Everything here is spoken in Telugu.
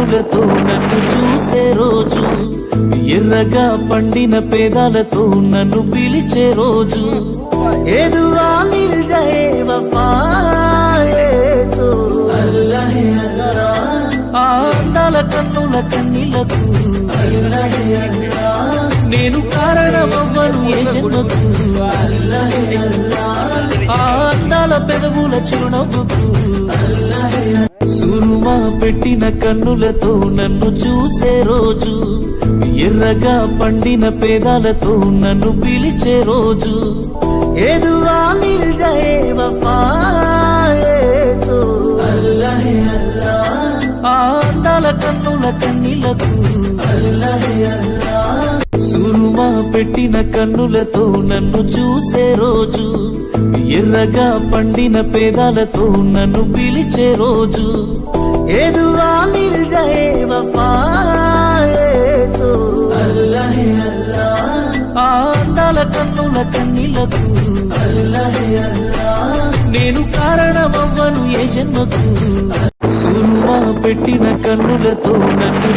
కన్నులతో నన్ను చూసే రోజు, ఎర్రగా పండిన పేదాలతో నన్ను పిలిచే రోజు, ये दुआ मिल जाए वफाए तो अल्लाह अल्लाह। ఆ అందాల కన్నుల కన్నీళ్లకు నేను కారణమవ్వను ఏ జన్మకు, ఆ అందాల పెదవుల చిరునవ్వుకు, సురుమా పెట్టిన కన్నులతో నన్ను చూసే రోజు, ఎర్రగా పండిన పేదాలతో నన్ను పిలిచే రోజు, ये दुआ मिल जाए वफाए तो अल्लाह अल्लाह। ఆ అందాల కన్నుల కన్నీళ్లకు సురుమా పెట్టిన కన్నులతో నన్ను చూసే రోజు, ఎర్రగా పండిన పేదాలతో నన్ను పిలిచే రోజు, ये दुआ मिल जाए वफाए तो अल्लाह अल्लाह। ఆ అందాల కన్నుల కన్నీళ్లకు నేను కారణమవ్వను ఏ జన్మకు, సురుమా పెట్టిన కన్నులతో నన్ను